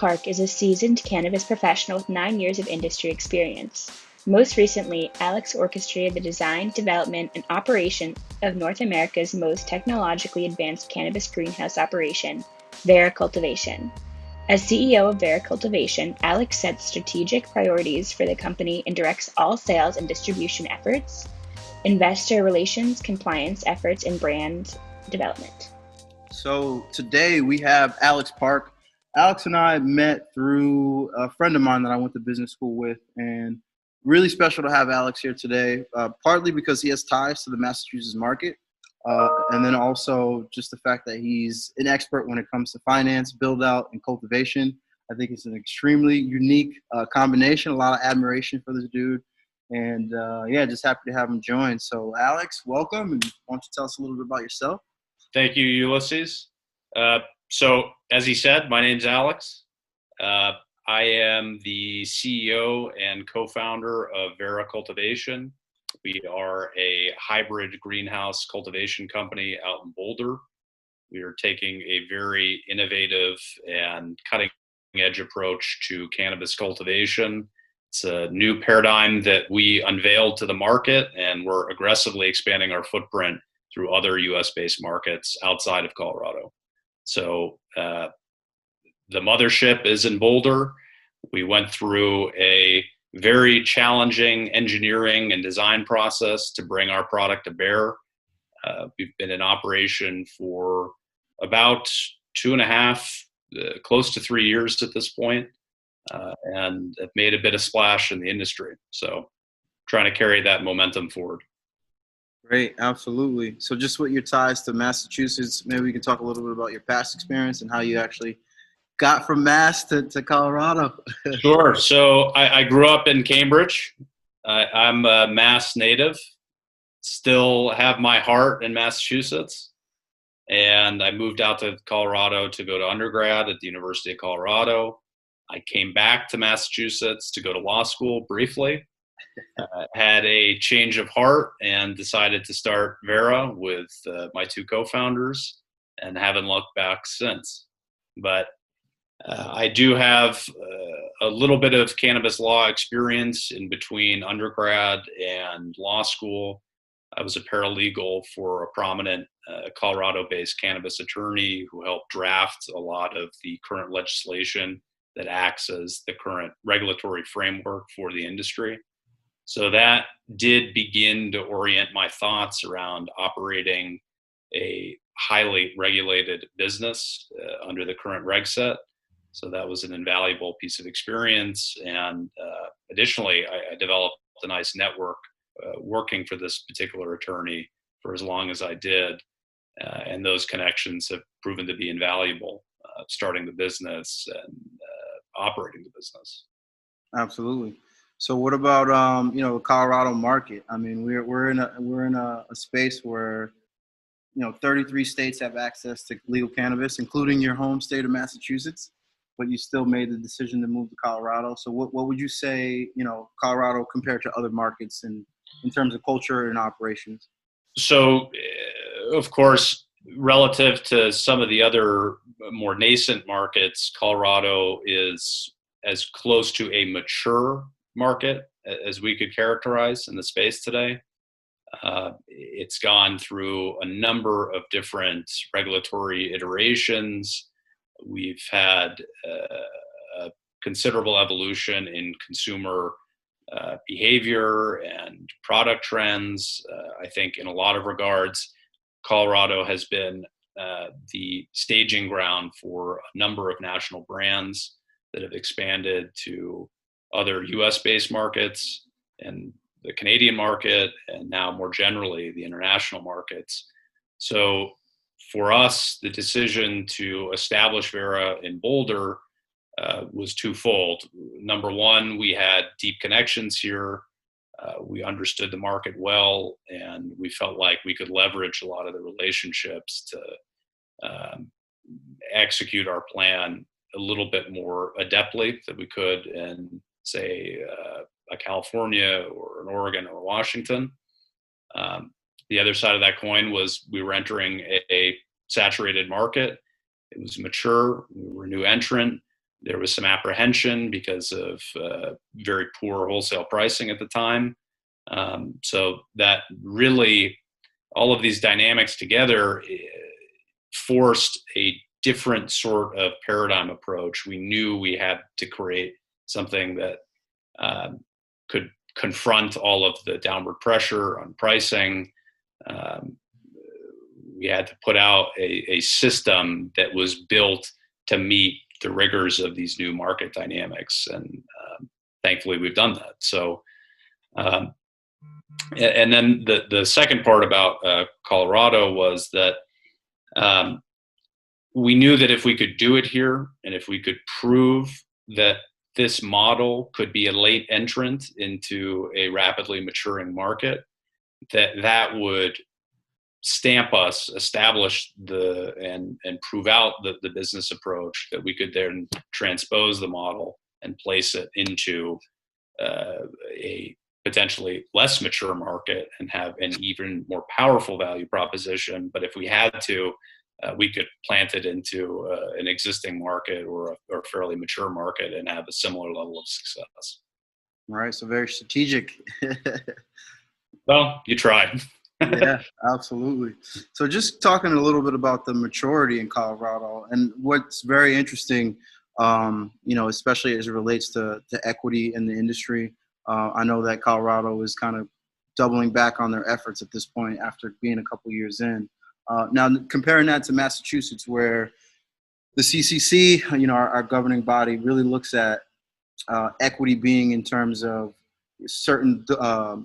Park is a seasoned cannabis professional with 9 years of industry experience. Most recently, Alex orchestrated the design, development, and operation of North America's most technologically advanced cannabis greenhouse operation, Vera Cultivation. As CEO of Vera Cultivation, Alex sets strategic priorities for the company and directs all sales and distribution efforts, investor relations, compliance efforts, and brand development. So today we have Alex Park. Alex and I met through a friend of mine that I went to business school with, and really special to have Alex here today, partly because he has ties to the Massachusetts market, and then also just the fact that he's an expert when it comes to finance, build out, and cultivation. I think it's an extremely unique combination, a lot of admiration for this dude. And just happy to have him join. So Alex, welcome, and why don't you tell us a little bit about yourself? Thank you, Ulysses. So as he said, my name's Alex. I am the CEO and co-founder of Vera Cultivation. We are a hybrid greenhouse cultivation company out in Boulder. We are taking a very innovative and cutting-edge approach to cannabis cultivation. It's a new paradigm that we unveiled to the market, and we're aggressively expanding our footprint through other US-based markets outside of Colorado. So the mothership is in Boulder. We went through a very challenging engineering and design process to bring our product to bear. We've been in operation for about 2.5, close to 3 years at this point, and have made a bit of splash in the industry. So trying to carry that momentum forward. Great, absolutely. So just with your ties to Massachusetts, maybe we can talk a little bit about your past experience and how you actually got from Mass to Colorado. Sure. So I grew up in Cambridge. I'm a Mass native, still have my heart in Massachusetts. And I moved out to Colorado to go to undergrad at the University of Colorado. I came back to Massachusetts to go to law school briefly. Had a change of heart and decided to start Vera with my two co-founders, and haven't looked back since. But I do have a little bit of cannabis law experience in between undergrad and law school. I was a paralegal for a prominent Colorado-based cannabis attorney who helped draft a lot of the current legislation that acts as the current regulatory framework for the industry. So that did begin to orient my thoughts around operating a highly regulated business under the current reg set. So that was an invaluable piece of experience. And additionally, I developed a nice network working for this particular attorney for as long as I did. And those connections have proven to be invaluable, starting the business and operating the business. Absolutely. So what about the Colorado market? I mean, we're in a space where 33 states have access to legal cannabis, including your home state of Massachusetts, but you still made the decision to move to Colorado. So what would you say, Colorado compared to other markets in terms of culture and operations? So, of course, relative to some of the other more nascent markets, Colorado is as close to a mature market as we could characterize in the space today. It's gone through a number of different regulatory iterations. We've had a considerable evolution in consumer behavior and product trends. I think in a lot of regards, Colorado has been the staging ground for a number of national brands that have expanded to other US-based markets and the Canadian market, and now more generally the international markets. So for us, the decision to establish Vera in Boulder was twofold. Number one, we had deep connections here. We understood the market well, and we felt like we could leverage a lot of the relationships to execute our plan a little bit more adeptly than we could in, say, a California or an Oregon or Washington. The other side of that coin was we were entering a saturated market. It was mature. We were a new entrant. There was some apprehension because of very poor wholesale pricing at the time. So that really, all of these dynamics together forced a different sort of paradigm approach. We knew we had to create something that could confront all of the downward pressure on pricing. We had to put out a system that was built to meet the rigors of these new market dynamics. And thankfully we've done that. So, and then the second part about Colorado was that we knew that if we could do it here, and if we could prove that this model could be a late entrant into a rapidly maturing market, that would stamp us, establish and prove out the business approach, that we could then transpose the model and place it into a potentially less mature market and have an even more powerful value proposition. But if we had to, we could plant it into an existing market or a fairly mature market and have a similar level of success. All right, so very strategic. Well, you tried. Yeah, absolutely. So just talking a little bit about the maturity in Colorado, and what's very interesting, especially as it relates to equity in the industry. I know that Colorado is kind of doubling back on their efforts at this point after being a couple years in. Now, comparing that to Massachusetts, where the CCC, our governing body, really looks at equity being in terms of certain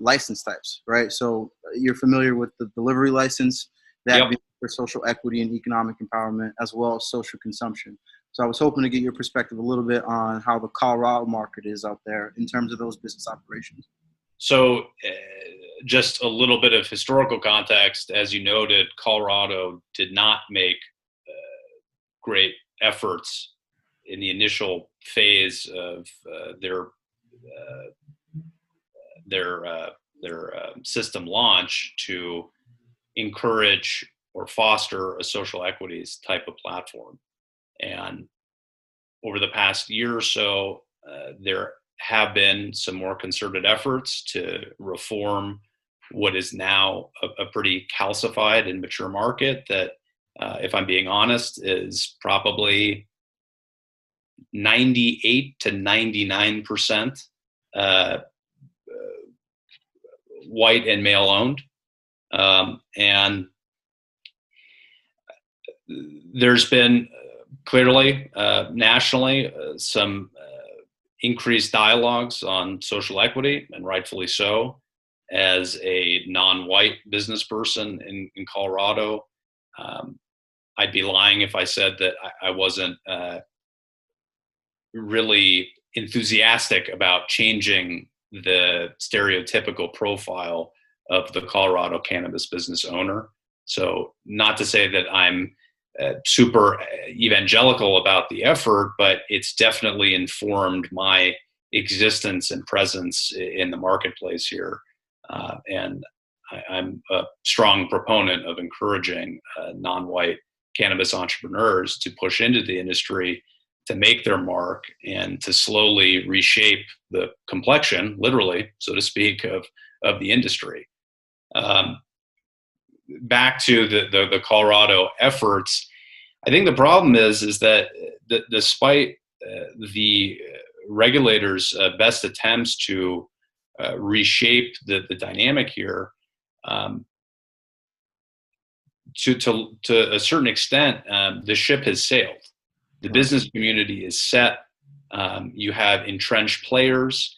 license types, right? So you're familiar with the delivery license, that Yep. being for social equity and economic empowerment, as well as social consumption. So I was hoping to get your perspective a little bit on how the Colorado market is out there in terms of those business operations. So just a little bit of historical context, as you noted, Colorado did not make great efforts in the initial phase of their system launch to encourage or foster a social equities type of platform. And over the past year or so, there have been some more concerted efforts to reform what is now a pretty calcified and mature market that, if I'm being honest, is probably 98 to 99% white and male owned. And there's been clearly nationally some increased dialogues on social equity, and rightfully so. As a non-white business person in Colorado, I'd be lying if I said that I wasn't really enthusiastic about changing the stereotypical profile of the Colorado cannabis business owner. So not to say that I'm super evangelical about the effort, but it's definitely informed my existence and presence in the marketplace here. And I'm a strong proponent of encouraging non-white cannabis entrepreneurs to push into the industry, to make their mark, and to slowly reshape the complexion, literally, so to speak, of the industry. Back to the Colorado efforts, I think the problem is that despite the regulators' best attempts to reshape the dynamic here, to a certain extent, the ship has sailed. The business community is set. You have entrenched players,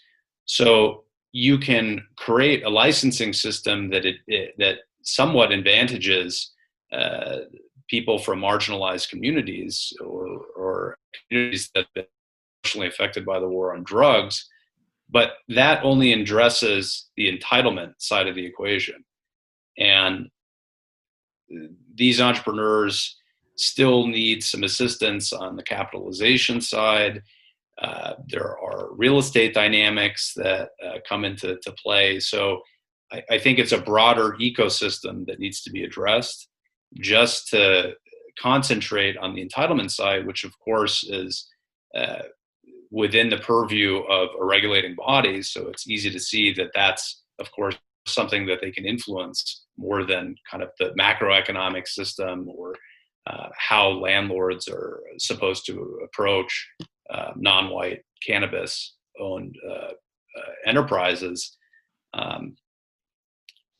so you can create a licensing system that somewhat advantages people from marginalized communities or communities that have been emotionally affected by the war on drugs, but that only addresses the entitlement side of the equation. And these entrepreneurs still need some assistance on the capitalization side. There are real estate dynamics that come into play. So I think it's a broader ecosystem that needs to be addressed. Just to concentrate on the entitlement side, which of course is within the purview of a regulating body. So it's easy to see that that's, of course, something that they can influence more than kind of the macroeconomic system or how landlords are supposed to approach non-white cannabis-owned enterprises.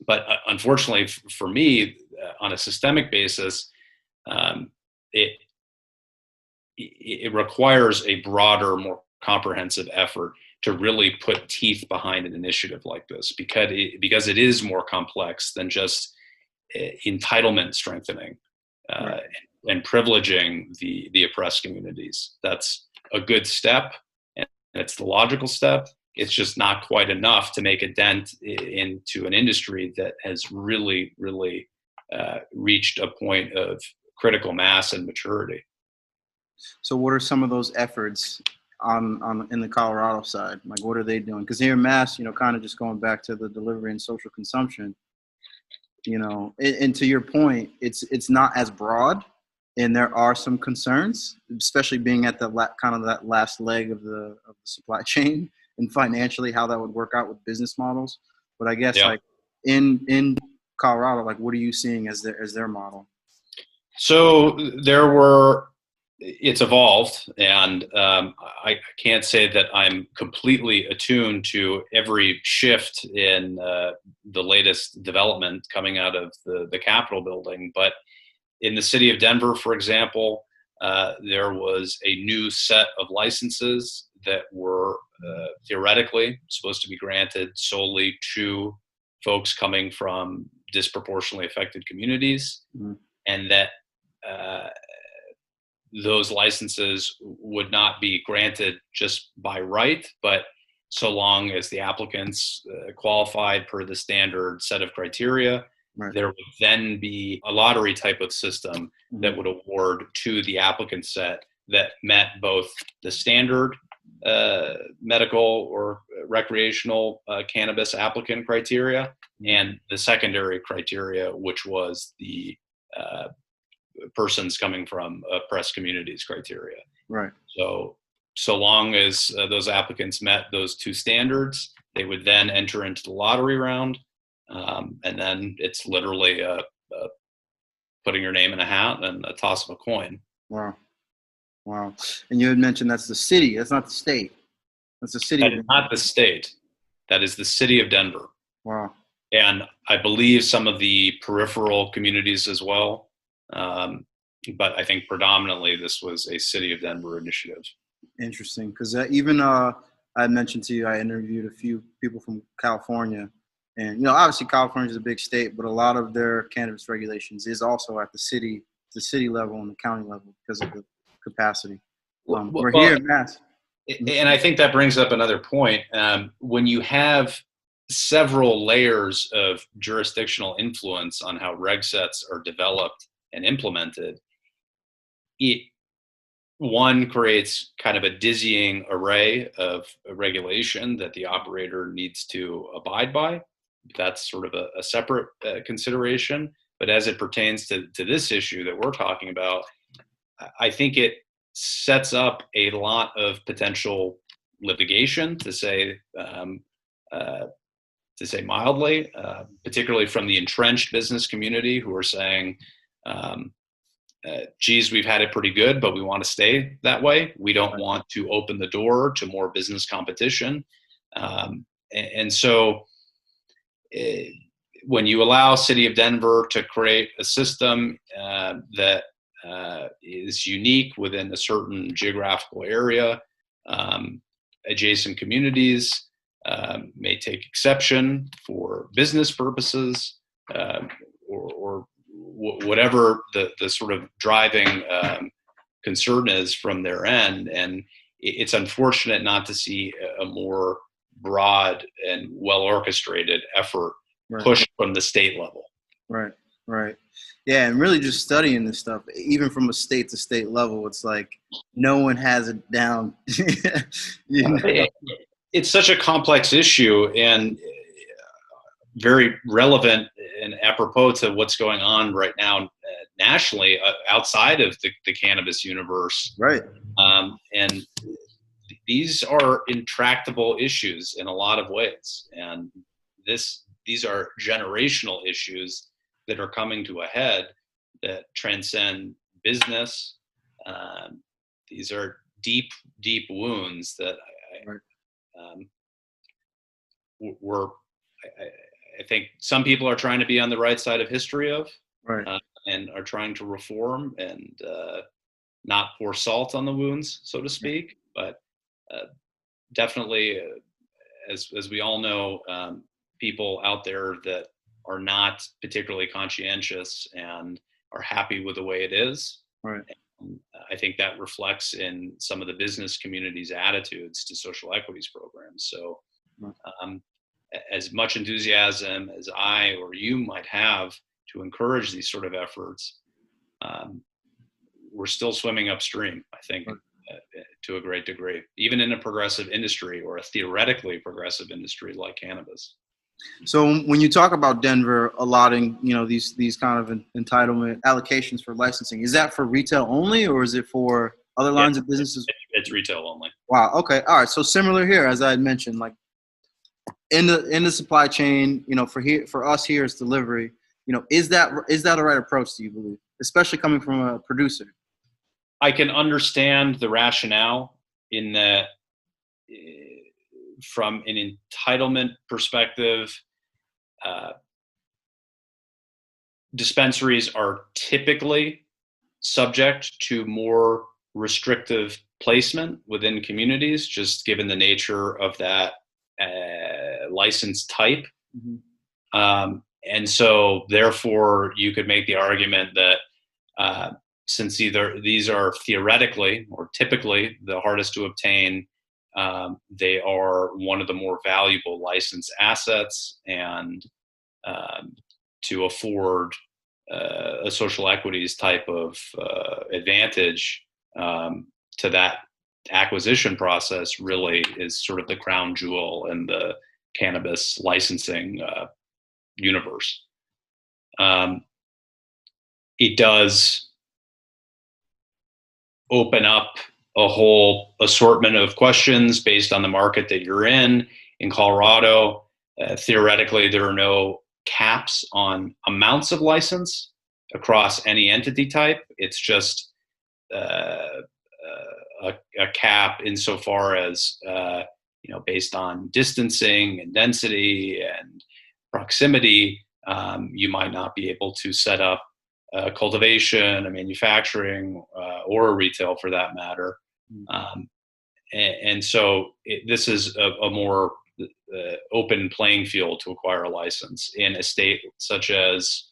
But unfortunately for me, on a systemic basis, it requires a broader, more comprehensive effort to really put teeth behind an initiative like this, because it is more complex than just entitlement strengthening Right. and privileging the oppressed communities. That's a good step, and it's the logical step. It's just not quite enough to make a dent into an industry that has really, really reached a point of critical mass and maturity. So what are some of those efforts on in the Colorado side? Like, what are they doing? Because here in Mass, kind of just going back to the delivery and social consumption, and to your point, it's not as broad, and there are some concerns, especially being at the kind of that last leg of the supply chain, and financially how that would work out with business models. But I guess like in Colorado, like, what are you seeing as their model? So it's evolved, and I can't say that I'm completely attuned to every shift in the latest development coming out of the Capitol building. But in the city of Denver, for example, there was a new set of licenses that were theoretically supposed to be granted solely to folks coming from disproportionately affected communities, Mm-hmm. and that those licenses would not be granted just by right, but so long as the applicants qualified per the standard set of criteria. Right. There would then be a lottery type of system that would award to the applicant set that met both the standard medical or recreational cannabis applicant criteria and the secondary criteria, which was the persons coming from oppressed communities criteria. Right. So long as those applicants met those two standards, they would then enter into the lottery round. And then it's literally putting your name in a hat and a toss of a coin. Wow. And you had mentioned that's the city. That's not the state. That's the city. That is not the state. That is the city of Denver. Wow. And I believe some of the peripheral communities as well. But I think predominantly this was a city of Denver initiative. Interesting. Because even I mentioned to you, I interviewed a few people from California. And, obviously California is a big state, but a lot of their cannabis regulations is also at the city level and the county level because of the capacity. We're here in Mass. And I think that brings up another point. When you have several layers of jurisdictional influence on how reg sets are developed and implemented, one creates kind of a dizzying array of regulation that the operator needs to abide by. That's sort of a separate consideration. But as it pertains to this issue that we're talking about, I think it sets up a lot of potential litigation, to say mildly, particularly from the entrenched business community who are saying, geez, we've had it pretty good, but we want to stay that way. We don't want to open the door to more business competition. And so when you allow City of Denver to create a system that is unique within a certain geographical area, adjacent communities may take exception for business purposes, or whatever the sort of driving concern is from their end. And it's unfortunate not to see a more broad and well orchestrated effort pushed from the state level. Right. Yeah, and really just studying this stuff, even from a state to state level, it's like no one has it down. It's such a complex issue and very relevant and apropos to what's going on right now nationally outside of the cannabis universe. Right. And these are intractable issues in a lot of ways, and these are generational issues that are coming to a head that transcend business. These are deep, deep wounds that I think some people are trying to be on the right side of history of, and are trying to reform and not pour salt on the wounds, so to speak. But definitely, as we all know, people out there that are not particularly conscientious and are happy with the way it is. Right. And I think that reflects in some of the business community's attitudes to social equities programs. So as much enthusiasm as I or you might have to encourage these sort of efforts, we're still swimming upstream, I think, to a great degree, even in a progressive industry or a theoretically progressive industry like cannabis. So when you talk about Denver allotting, these kind of entitlement allocations for licensing, is that for retail only, or is it for other lines of businesses? It's retail only. Wow. Okay. All right. So similar here, as I had mentioned, like in the supply chain, for us here, it's delivery. Is that a right approach, do you believe, especially coming from a producer? I can understand the rationale in that from an entitlement perspective, dispensaries are typically subject to more restrictive placement within communities, just given the nature of that license type. Mm-hmm. And so therefore you could make the argument that since either these are theoretically or typically the hardest to obtain, they are one of the more valuable license assets, and to afford a social equities type of advantage to that acquisition process really is sort of the crown jewel in the cannabis licensing universe. It does open up a whole assortment of questions based on the market that you're in. In Colorado, theoretically, there are no caps on amounts of license across any entity type. It's just a cap insofar as based on distancing and density and proximity, you might not be able to set up cultivation, a manufacturing, or a retail for that matter. And so this is a more open playing field to acquire a license in a state such as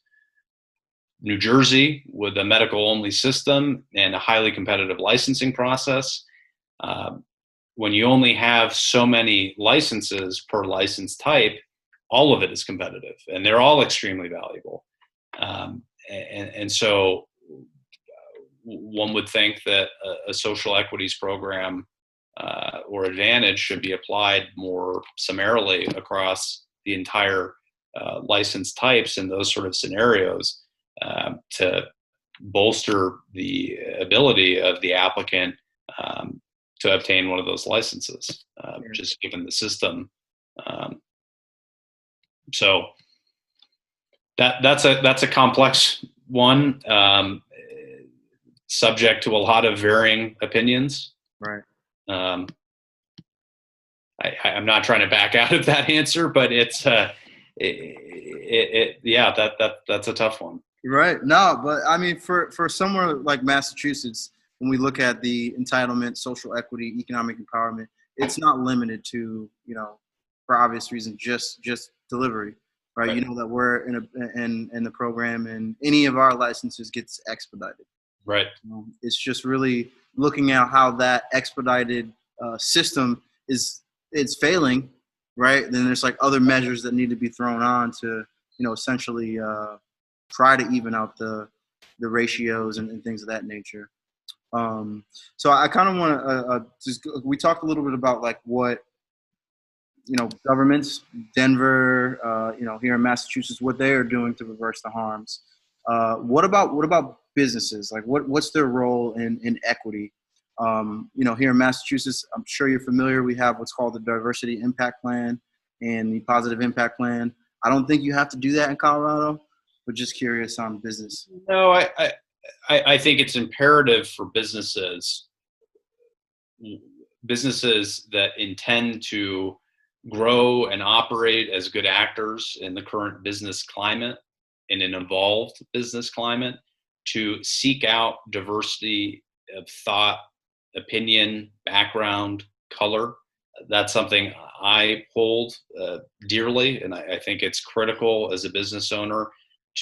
New Jersey, with a medical only system and a highly competitive licensing process. When you only have so many licenses per license type, all of it is competitive and they're all extremely valuable. And so one would think that a social equities program or advantage should be applied more summarily across the entire license types in those sort of scenarios to bolster the ability of the applicant to obtain one of those licenses, just given the system. So that's a complex one, subject to a lot of varying opinions. Right. I'm not trying to back out of that answer, but it's that's a tough one. Right. No, but I mean, for somewhere like Massachusetts, when we look at the entitlement, social equity, economic empowerment, it's not limited to, for obvious reasons, just delivery, right? You know that we're in the program, and any of our licenses gets expedited. Right. It's just really looking at how that expedited system it's failing, right? Then there's like other measures that need to be thrown on to, essentially try to even out the ratios and things of that nature. So I kind of want to we talked a little bit about like what, governments, Denver, here in Massachusetts, what they are doing to reverse the harms. What about businesses? Like what's their role in equity? Here in Massachusetts, I'm sure you're familiar. We have what's called the Diversity Impact Plan and the Positive Impact Plan. I don't think you have to do that in Colorado, but just curious on business. No, I think it's imperative for businesses that intend to grow and operate as good actors in the current business climate, in an evolved business climate, to seek out diversity of thought, opinion, background, color. That's something I hold dearly, and I think it's critical as a business owner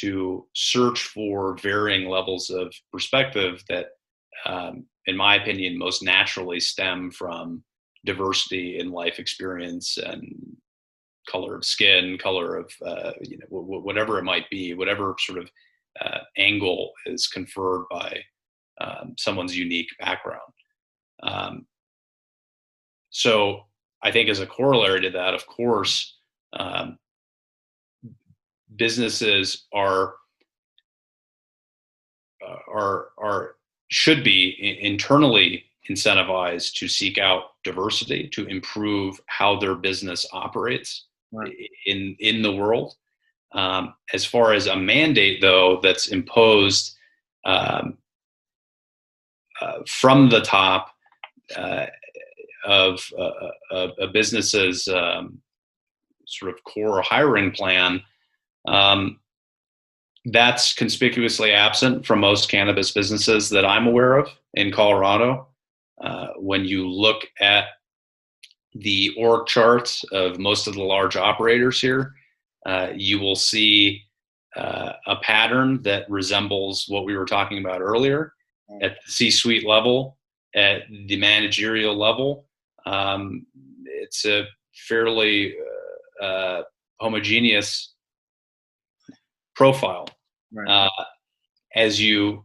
to search for varying levels of perspective that, in my opinion, most naturally stem from diversity in life experience and color of skin, color of whatever it might be, whatever sort of angle is conferred by someone's unique background. So I think as a corollary to that, of course, businesses should be internally incentivized to seek out diversity, to improve how their business operates in the world. As far as a mandate, though, that's imposed from the top of a business's sort of core hiring plan, that's conspicuously absent from most cannabis businesses that I'm aware of in Colorado. When you look at the org charts of most of the large operators here, you will see a pattern that resembles what we were talking about earlier at the C-suite level, at the managerial level. It's a fairly homogeneous profile. Right. As you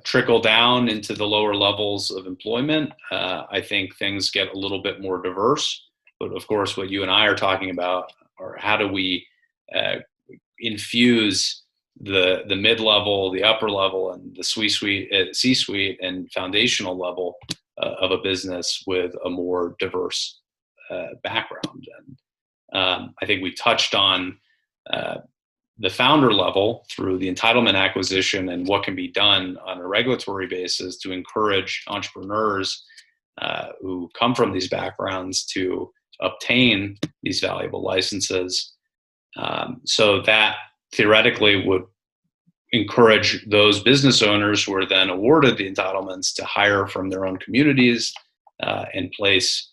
trickle down into the lower levels of employment, I think things get a little bit more diverse. But of course, what you and I are talking about are how do we infuse the mid-level, the upper level, and the C-suite and foundational level of a business with a more diverse background. And I think we touched on the founder level through the entitlement acquisition and what can be done on a regulatory basis to encourage entrepreneurs who come from these backgrounds to obtain these valuable licenses. So that theoretically would encourage those business owners who are then awarded the entitlements to hire from their own communities and place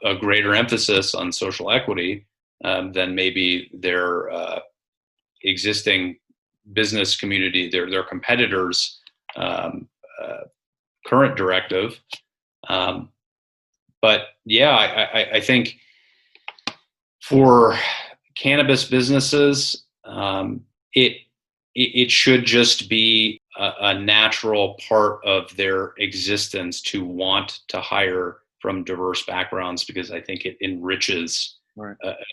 a greater emphasis on social equity than maybe their existing business community, their competitors' current directive. But yeah, I think for cannabis businesses, it should just be a natural part of their existence to want to hire from diverse backgrounds, because I think it enriches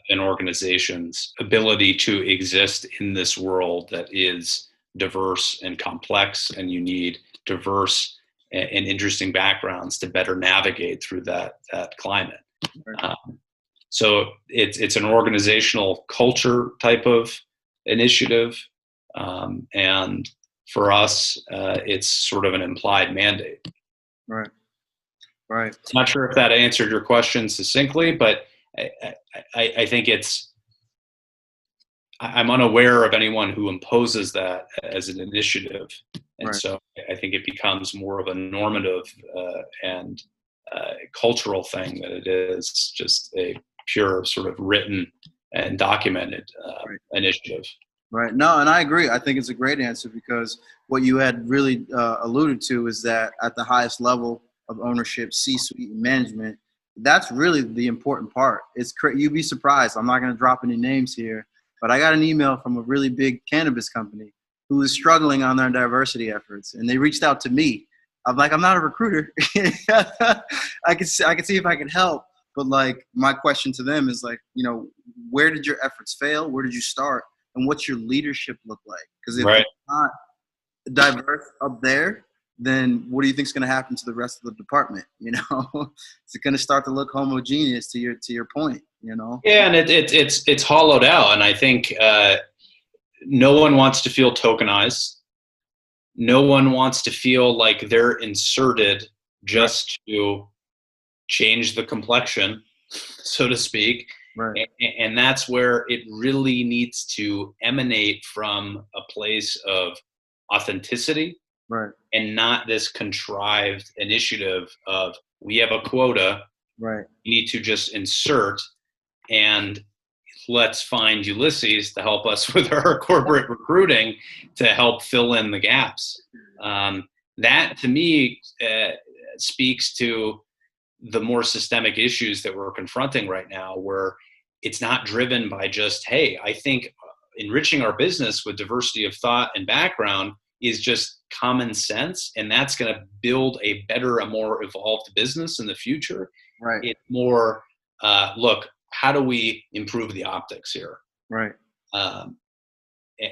an organization's ability to exist in this world that is diverse and complex, and you need diverse and interesting backgrounds to better navigate through that climate. So it's an organizational culture type of initiative, and for us, it's sort of an implied mandate. Right. I'm not sure if that answered your question succinctly, but I think I'm unaware of anyone who imposes that as an initiative. And so I think it becomes more of a normative and cultural thing than it is just a pure sort of written and documented initiative. Right. No, and I agree. I think it's a great answer, because what you had really alluded to is that at the highest level of ownership, C-suite and management, that's really the important part. You'd be surprised. I'm not going to drop any names here, but I got an email from a really big cannabis company who is struggling on their diversity efforts, and they reached out to me. I'm like, I'm not a recruiter. I could see if I can help, but like my question to them is like, where did your efforts fail? Where did you start? And what's your leadership look like? Because if it's not diverse up there, then what do you think is going to happen to the rest of the department? You know, it's going to start to look homogeneous to your point, you know? Yeah, and it's hollowed out, and I think no one wants to feel tokenized. No one wants to feel like they're inserted Right. just to change the complexion, so to speak. Right. And that's where it really needs to emanate from a place of authenticity Right. and not this contrived initiative of we have a quota, Right. we need to just insert, and let's find Ulysses to help us with our corporate recruiting to help fill in the gaps. That to me speaks to the more systemic issues that we're confronting right now, where it's not driven by just, hey, I think enriching our business with diversity of thought and background is just common sense, and that's going to build a better, a more evolved business in the future. Right. It's more, look, how do we improve the optics here? Right. Um,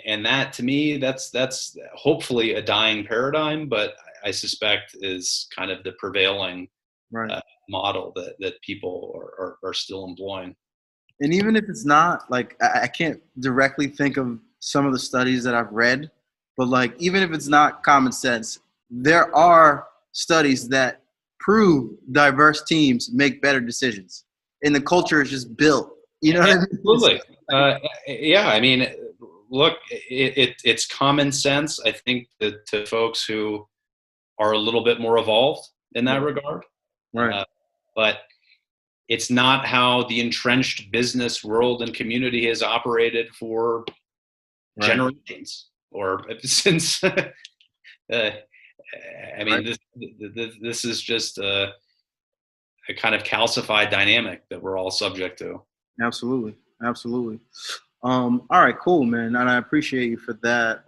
and that, to me, that's hopefully a dying paradigm, but I suspect is kind of the prevailing Right. model that people are still employing. And even if it's not, like, I can't directly think of some of the studies that I've read, but like, even if it's not common sense, there are studies that prove diverse teams make better decisions, and the culture is just built. You know what I mean? Absolutely. Yeah, I mean, look, it's common sense. I think that to folks who are a little bit more evolved in that regard, Right. but it's not how the entrenched business world and community has operated for Right. generations or since. I Right. mean, this is just a kind of calcified dynamic that we're all subject to. Absolutely. Absolutely. All right, cool, man. And I appreciate you for that.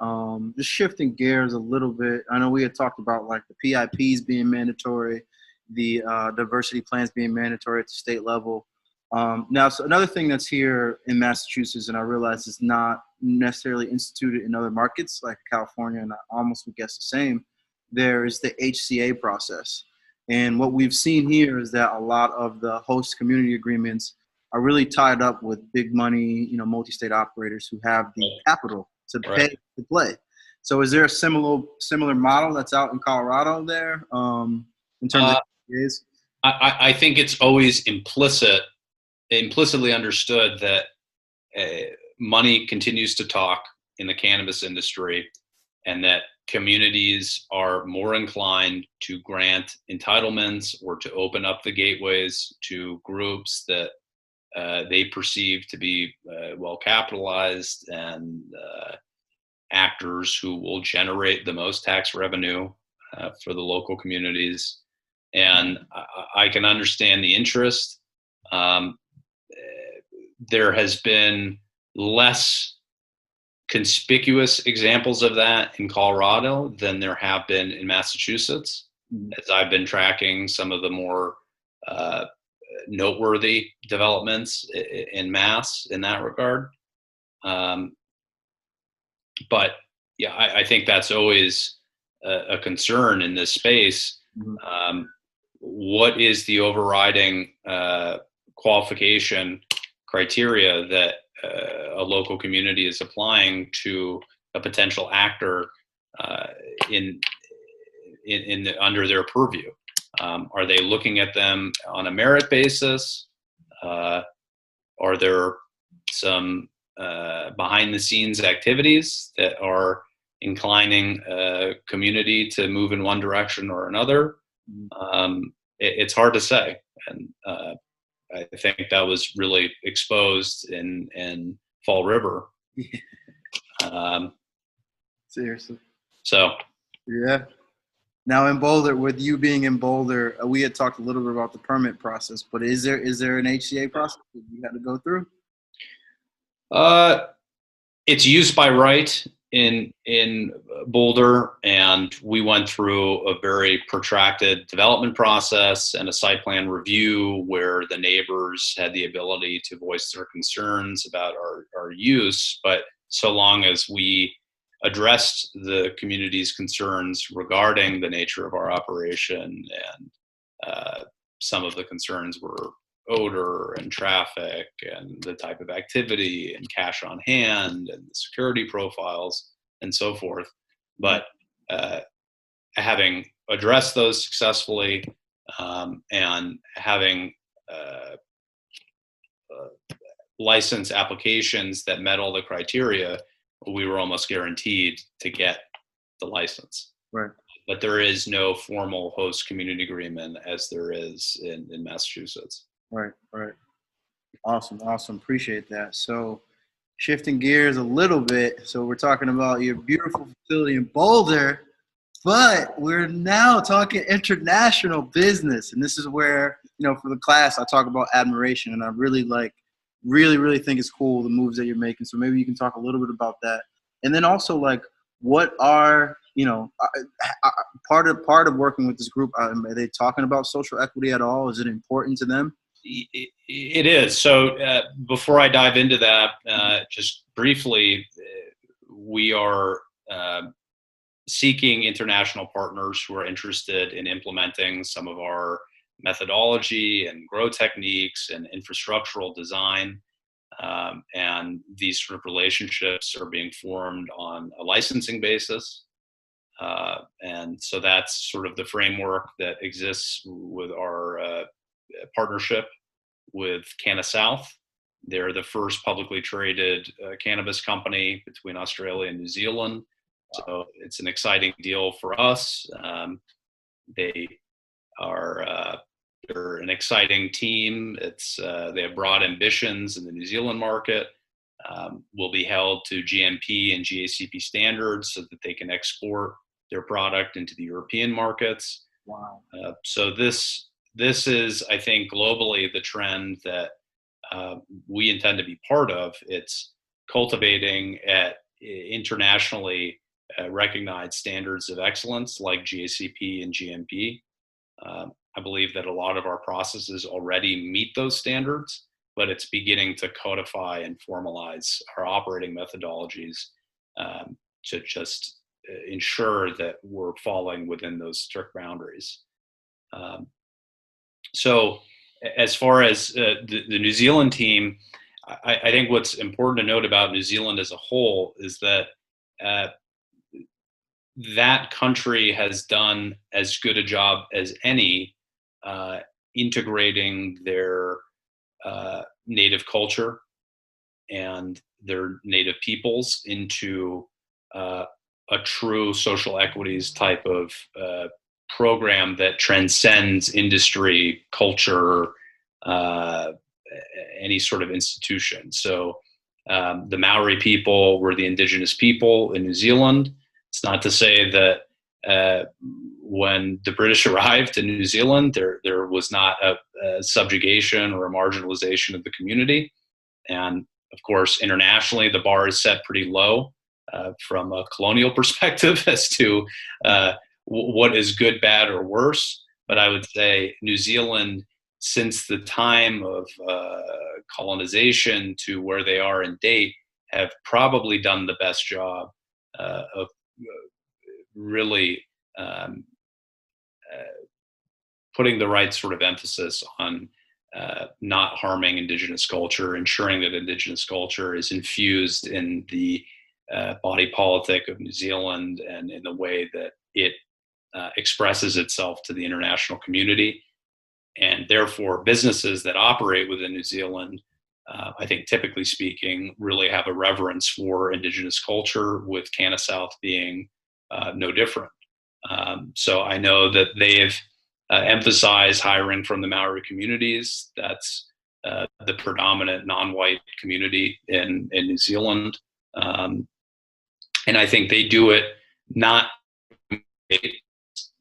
Just shifting gears a little bit. I know we had talked about like the PIPs being mandatory, the diversity plans being mandatory at the state level. Now, so another thing that's here in Massachusetts, and I realize it's not necessarily instituted in other markets like California, and I almost would guess the same. There is the HCA process. And what we've seen here is that a lot of the host community agreements are really tied up with big money, you know, multi-state operators who have the capital to pay to play. So is there a similar model that's out in Colorado there in terms of HCAs? I think it's always implicitly understood that money continues to talk in the cannabis industry, and that communities are more inclined to grant entitlements or to open up the gateways to groups that they perceive to be well capitalized and actors who will generate the most tax revenue for the local communities. And I can understand the interest. There has been less conspicuous examples of that in Colorado than there have been in Massachusetts, as I've been tracking some of the more noteworthy developments in Mass in that regard. But yeah, I think that's always a concern in this space. What is the overriding qualification criteria that a local community is applying to a potential actor under their purview? Are they looking at them on a merit basis? Are there some behind the scenes activities that are inclining a community to move in one direction or another? It's hard to say. And I think that was really exposed in Fall River. Seriously. So. Yeah. Now in Boulder, with you being in Boulder, we had talked a little bit about the permit process, but is there an HCA process that you had to go through? It's used by right in Boulder, and we went through a very protracted development process and a site plan review where the neighbors had the ability to voice their concerns about our use. But so long as we addressed the community's concerns regarding the nature of our operation, and some of the concerns were odor and traffic and the type of activity and cash on hand and the security profiles and so forth. But having addressed those successfully, and having license applications that met all the criteria, we were almost guaranteed to get the license. Right. But there is no formal host community agreement as there is in Massachusetts. Right. Awesome. Appreciate that. So shifting gears a little bit. So we're talking about your beautiful facility in Boulder, but we're now talking international business. And this is where, for the class, I talk about admiration, and I really think it's cool, the moves that you're making. So maybe you can talk a little bit about that. And then also, like, what are, part of working with this group, are they talking about social equity at all? Is it important to them? It is. So before I dive into that, just briefly, we are seeking international partners who are interested in implementing some of our methodology and grow techniques and infrastructural design. And these sort of relationships are being formed on a licensing basis. And so that's sort of the framework that exists with our partnership with Canna South. They're the first publicly traded cannabis company between Australia and New Zealand. So it's an exciting deal for us. They are they're an exciting team. They have broad ambitions in the New Zealand market. Will be held to GMP and GACP standards so that they can export their product into the European markets. Wow. So this is, I think, globally the trend that we intend to be part of. It's cultivating at internationally recognized standards of excellence like GACP and GMP. I believe that a lot of our processes already meet those standards, but it's beginning to codify and formalize our operating methodologies to just ensure that we're falling within those strict boundaries. So as far as the New Zealand team, I think what's important to note about New Zealand as a whole is that that country has done as good a job as any integrating their native culture and their native peoples into a true social equities type of program that transcends industry, culture, any sort of institution. So the Maori people were the indigenous people in New Zealand. It's not to say that when the British arrived in New Zealand, there was not a subjugation or a marginalization of the community. And of course, internationally, the bar is set pretty low from a colonial perspective as to what is good, bad, or worse. But I would say New Zealand, since the time of colonization to where they are in date, have probably done the best job of really putting the right sort of emphasis on not harming indigenous culture, ensuring that indigenous culture is infused in the body politic of New Zealand and in the way that it expresses itself to the international community. And therefore, businesses that operate within New Zealand, I think typically speaking, really have a reverence for indigenous culture, with Canna South being no different. So I know that they've emphasized hiring from the Maori communities. That's the predominant non-white community in New Zealand. And I think they do it not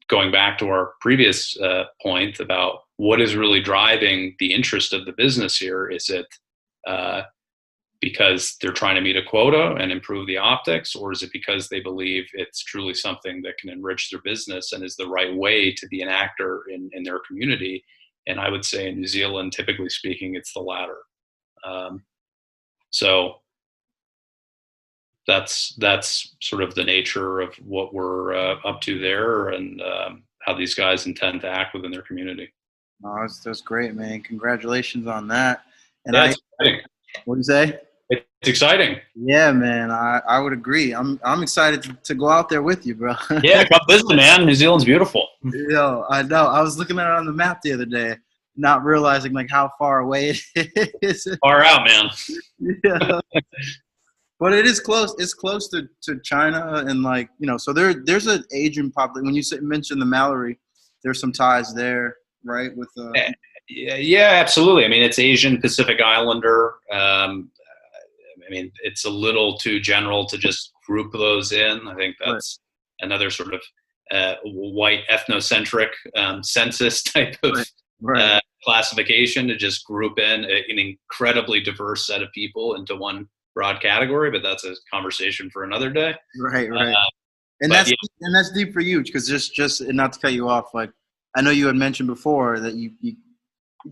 going back to our previous point about what is really driving the interest of the business here. Is it because they're trying to meet a quota and improve the optics, or is it because they believe it's truly something that can enrich their business and is the right way to be an actor in their community? And I would say in New Zealand, typically speaking, it's the latter. So that's sort of the nature of what we're up to there, and how these guys intend to act within their community. Oh, that's great, man. Congratulations on that. And Yeah, it's exciting. what do you say? It's exciting. Yeah, man, I would agree. I'm excited to go out there with you, bro. Yeah, come visit, man. New Zealand's beautiful. Yo, I know. I was looking at it on the map the other day, not realizing like how far away it is. Far out, man. Yeah. But it is close. It's close to China, and like, so there's an Asian population. When you mention the Mallory, there's some ties there, right? With Yeah, absolutely. I mean, it's Asian Pacific Islander. I mean, it's a little too general to just group those in. I think that's another sort of white ethnocentric census type of classification, to just group in an incredibly diverse set of people into one broad category. But that's a conversation for another day. Right. And that's deep for you, because just and not to cut you off, like I know you had mentioned before that you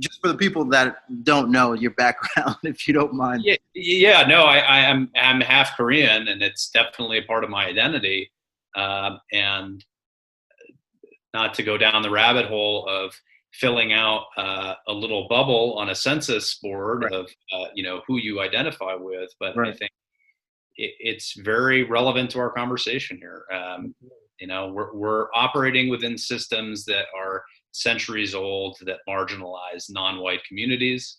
just for the people that don't know your background, if you don't mind. Yeah, no, I'm half Korean, and it's definitely a part of my identity. And not to go down the rabbit hole of filling out a little bubble on a census board of who you identify with, but I think it's very relevant to our conversation here. We're operating within systems that are centuries old, that marginalize non-white communities,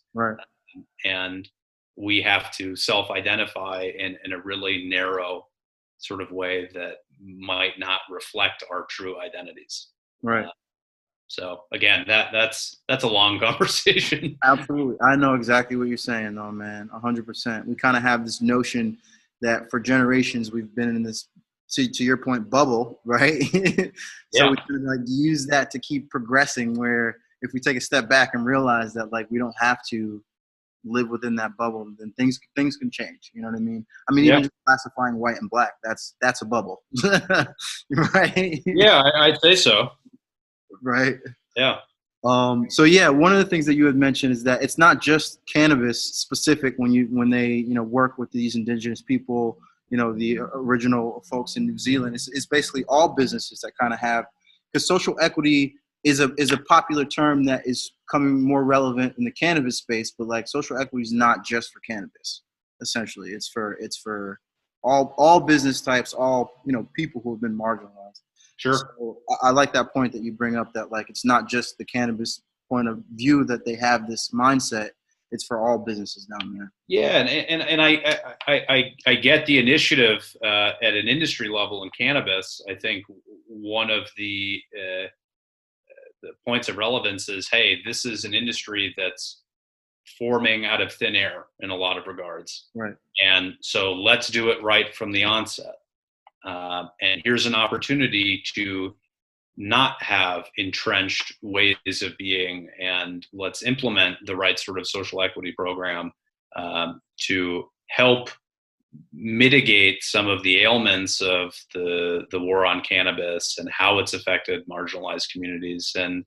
and we have to self-identify in a really narrow sort of way that might not reflect our true identities. So again, that's a long conversation. Absolutely. I know exactly what you're saying, though, man. 100%. We kind of have this notion that for generations we've been in this, to your point, bubble, right? So we can like use that to keep progressing, where if we take a step back and realize that like we don't have to live within that bubble, then things can change. You know what I mean? I mean, even just classifying white and black, that's a bubble. Right? Yeah, I'd say so. Right. Yeah. So yeah, one of the things that you had mentioned is that it's not just cannabis specific when they work with these indigenous people, the original folks in New Zealand. It's basically all businesses that kind of have, because social equity is a popular term that is becoming more relevant in the cannabis space, but like social equity is not just for cannabis. Essentially, it's for all business types, all people who have been marginalized. Sure. So I like that point that you bring up, that like it's not just the cannabis point of view that they have this mindset. It's for all businesses down there. Yeah, and I get the initiative at an industry level in cannabis. I think one of the points of relevance is, hey, this is an industry that's forming out of thin air in a lot of regards. Right. And so let's do it right from the onset. And here's an opportunity to not have entrenched ways of being, and let's implement the right sort of social equity program to help mitigate some of the ailments of the war on cannabis and how it's affected marginalized communities. And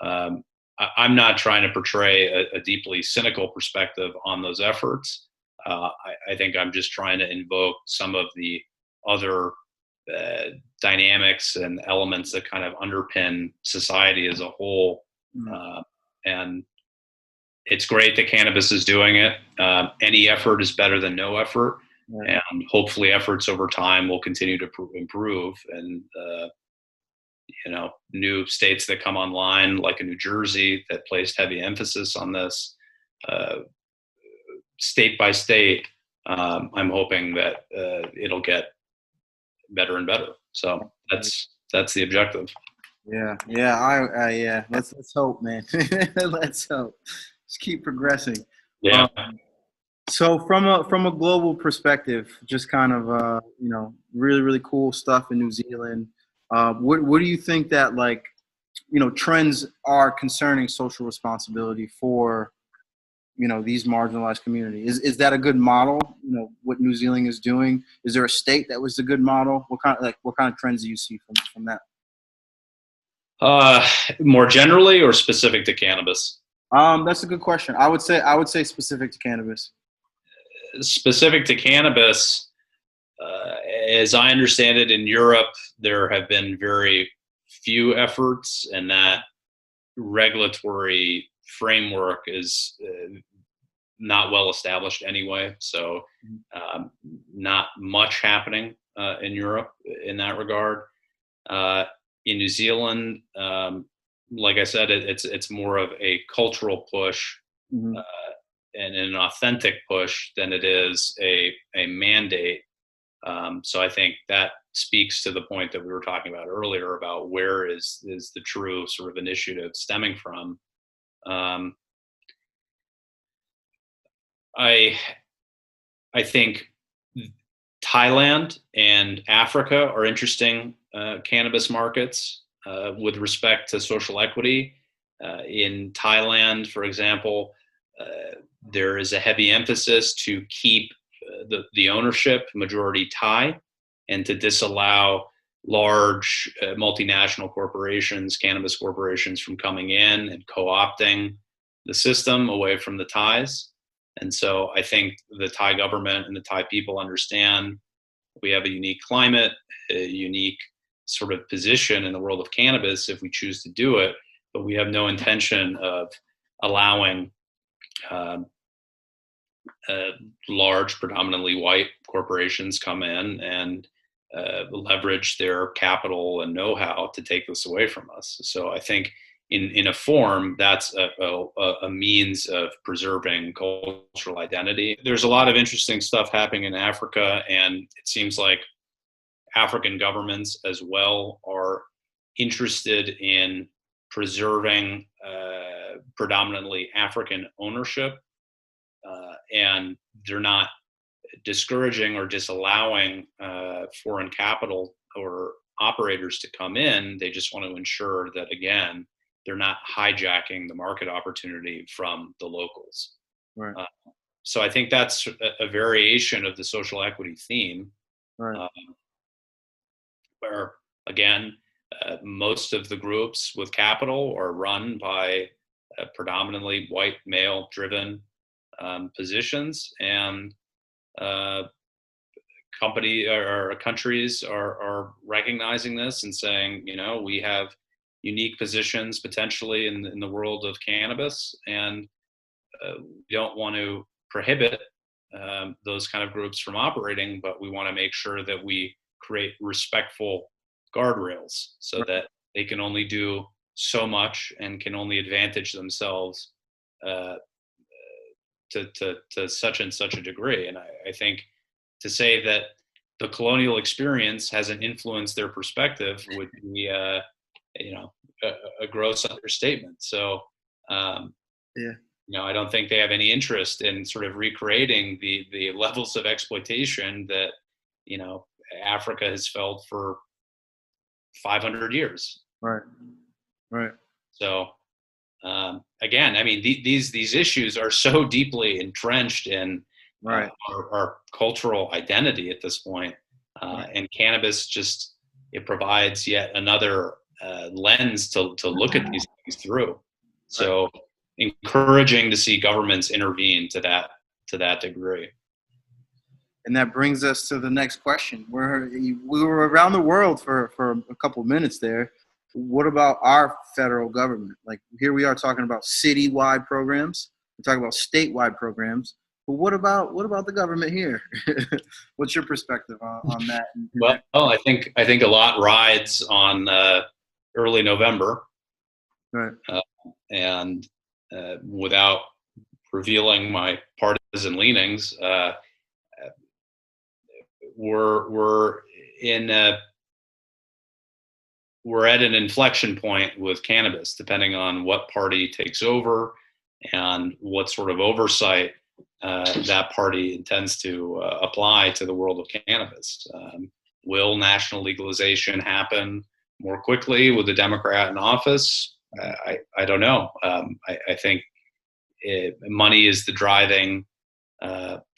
I'm not trying to portray a deeply cynical perspective on those efforts. I think I'm just trying to invoke some of the other dynamics and elements that kind of underpin society as a whole. And it's great that cannabis is doing it. Any effort is better than no effort. And hopefully efforts over time will continue to improve. And, new states that come online, like in New Jersey, that placed heavy emphasis on this, state by state, I'm hoping that it'll get better and better. So that's the objective. Yeah. Let's hope, man. Let's hope. Just keep progressing. Yeah. So from a global perspective, just kind of really, really cool stuff in New Zealand. What do you think that trends are concerning social responsibility for these marginalized communities? Is that a good model? What New Zealand is doing? Is there a state that was a good model? What kind of trends do you see from that? More generally or specific to cannabis? That's a good question. I would say specific to cannabis. Specific to cannabis, As I understand it, in Europe, there have been very few efforts, and that regulatory framework is not well established anyway. So, not much happening in Europe in that regard. In New Zealand, like I said, it's more of a cultural push Mm-hmm. and an authentic push than it is a mandate. So I think that speaks to the point that we were talking about earlier about where is the true sort of initiative stemming from. I think Thailand and Africa are interesting cannabis markets with respect to social equity. In Thailand, for example, there is a heavy emphasis to keep the ownership majority Thai and to disallow large multinational corporations, cannabis corporations, from coming in and co-opting the system away from the Thais. And so I think the Thai government and the Thai people understand we have a unique climate, a unique sort of position in the world of cannabis if we choose to do it, but we have no intention of allowing large, predominantly white corporations come in and leverage their capital and know-how to take this away from us. So I think in a form, that's a means of preserving cultural identity. There's a lot of interesting stuff happening in Africa, and it seems like African governments as well are interested in preserving predominantly African ownership, and they're not discouraging or disallowing foreign capital or operators to come in. They just want to ensure that, again, they're not hijacking the market opportunity from the locals. Right. So I think that's a variation of the social equity theme, Right. where, again, most of the groups with capital are run by predominantly white male-driven positions, and countries are recognizing this and saying, we have unique positions potentially in the world of cannabis, and we don't want to prohibit those kind of groups from operating, but we want to make sure that we create respectful guardrails so that they can only do so much and can only advantage themselves to such and such a degree. And I think to say that the colonial experience hasn't influenced their perspective would be, a gross understatement. So, I don't think they have any interest in sort of recreating the levels of exploitation that, Africa has felt for 500 years. Right. Right. So, again, I mean, these issues are so deeply entrenched in our cultural identity at this point. And cannabis it provides yet another lens to look at these things through. So encouraging to see governments intervene to that degree. And that brings us to the next question. We were around the world for a couple of minutes there. What about our federal government? Like, here we are talking about citywide programs. We're talking about statewide programs. But what about the government here? What's your perspective on that? Well, I think a lot rides on early November, right? And without revealing my partisan leanings, we're at an inflection point with cannabis, depending on what party takes over and what sort of oversight that party intends to apply to the world of cannabis. Will national legalization happen more quickly with a Democrat in office? I don't know. I think money is the driving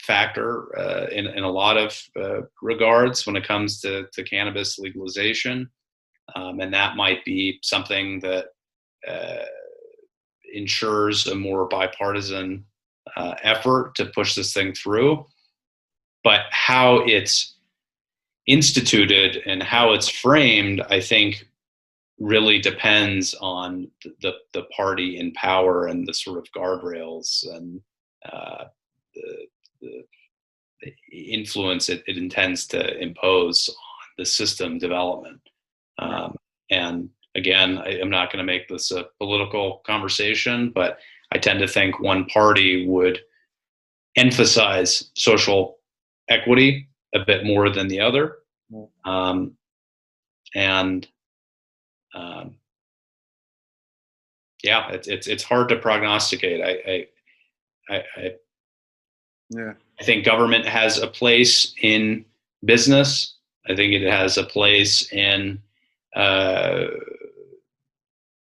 factor in a lot of regards when it comes to cannabis legalization. And that might be something that ensures a more bipartisan effort to push this thing through. But how it's instituted and how it's framed, I think, really depends on the party in power and the sort of guardrails and the, the influence it intends to impose on the system development. And again, I'm not going to make this a political conversation, but I tend to think one party would emphasize social equity a bit more than the other. And yeah, it's hard to prognosticate. I think government has a place in business. I think it has a place in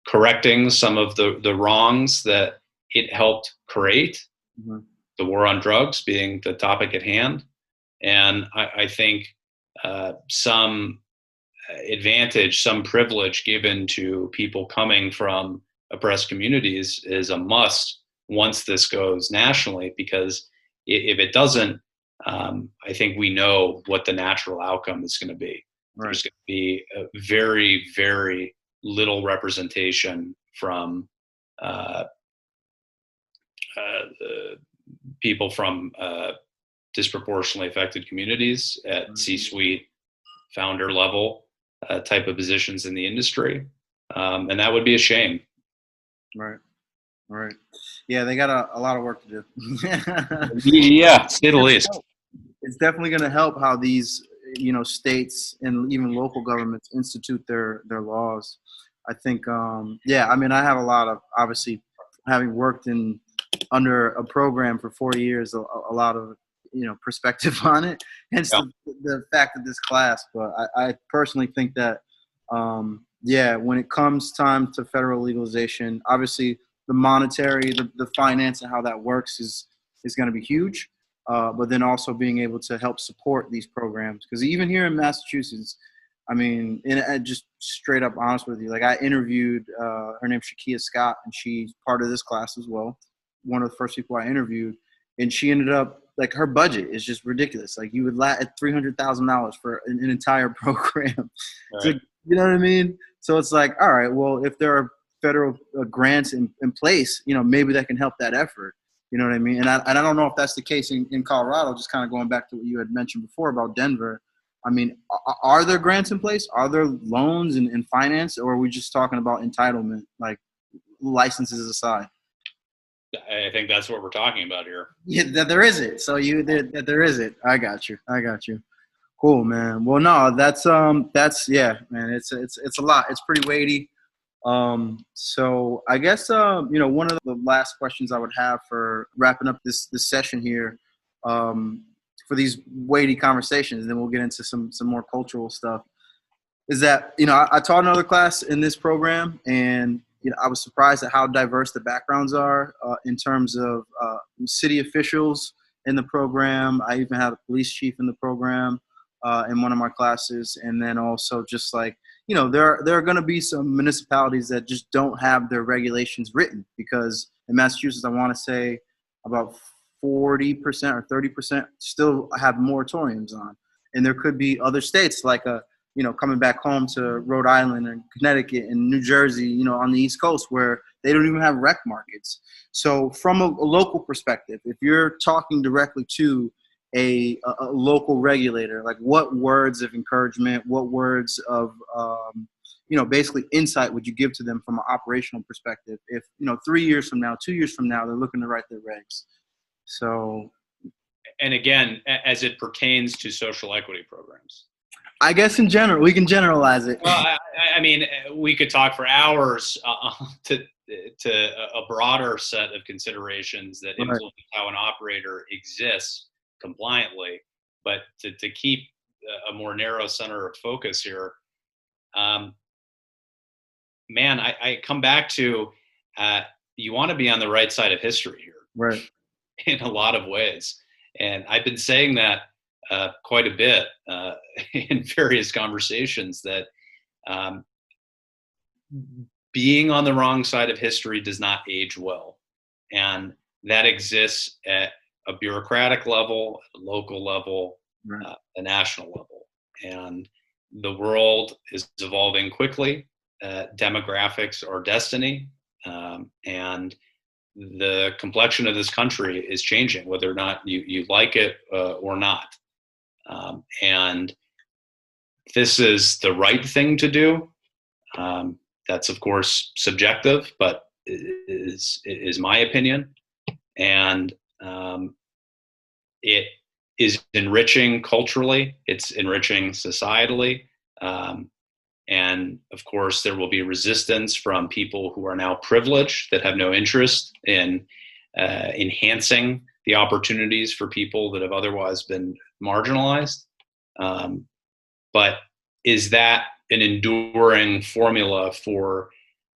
correcting some of the wrongs that it helped create. The war on drugs being the topic at hand, and I think some advantage, some privilege given to people coming from oppressed communities is a must once this goes nationally, because if it doesn't, I think we know what the natural outcome is going to be. Right. There's going to be a very, very little representation from people from disproportionately affected communities at C-suite founder level type of positions in the industry. And that would be a shame. Right. Yeah, they got a lot of work to do. Yeah, to say the least. It's definitely going to help how these, states and even local governments institute their laws. I think, I mean, I have a lot of, obviously, having worked under a program for 4 years, a lot of, perspective on it, hence the fact of this class. But I personally think that, when it comes time to federal legalization, obviously the monetary, the finance and how that works is going to be huge. But then also being able to help support these programs. Because even here in Massachusetts, I mean, just straight up honest with you, like I interviewed, her name's Shakia Scott, and she's part of this class as well. One of the first people I interviewed, and she ended up, like, her budget is just ridiculous. Like, you would at $300,000 for an entire program. Right. So, you know what I mean? So it's like, all right, well, if there are federal grants in place, maybe that can help that effort. You know what I mean? And I don't know if that's the case in Colorado, just kind of going back to what you had mentioned before about Denver. I mean, are there grants in place? Are there loans and finance? Or are we just talking about entitlement, like licenses aside? I think that's what we're talking about here. Yeah, that there isn't. So that there isn't. I got you. Cool, man. Well, no, that's yeah, man. It's a lot. It's pretty weighty. So I guess one of the last questions I would have for wrapping up this session here, for these weighty conversations, and then we'll get into some more cultural stuff, is that I taught another class in this program, and I was surprised at how diverse the backgrounds are in terms of city officials in the program. I even had a police chief in the program in one of my classes, and then also just like, there are going to be some municipalities that just don't have their regulations written, because in Massachusetts, I want to say about 40% or 30% still have moratoriums on. And there could be other states like coming back home to Rhode Island and Connecticut and New Jersey, on the East Coast, where they don't even have rec markets. So from a local perspective, if you're talking directly to a local regulator, like what words of encouragement, what words of, basically insight would you give to them from an operational perspective if, 3 years from now, 2 years from now, they're looking to write their regs? So. And again, as it pertains to social equity programs. I guess in general, we can generalize it. Well, I mean, we could talk for hours to a broader set of considerations that influence how an operator exists compliantly, but to keep a more narrow center of focus here, man, I come back to you want to be on the right side of history here, right? In a lot of ways, and I've been saying that quite a bit in various conversations, that being on the wrong side of history does not age well, and that exists at a bureaucratic level, a local level, a national level. And the world is evolving quickly. Demographics are destiny. And the complexion of this country is changing, whether or not you like it or not. And this is the right thing to do. That's, of course, subjective, but is my opinion. And it is enriching culturally, it's enriching societally. And of course, there will be resistance from people who are now privileged that have no interest in enhancing the opportunities for people that have otherwise been marginalized. But is that an enduring formula for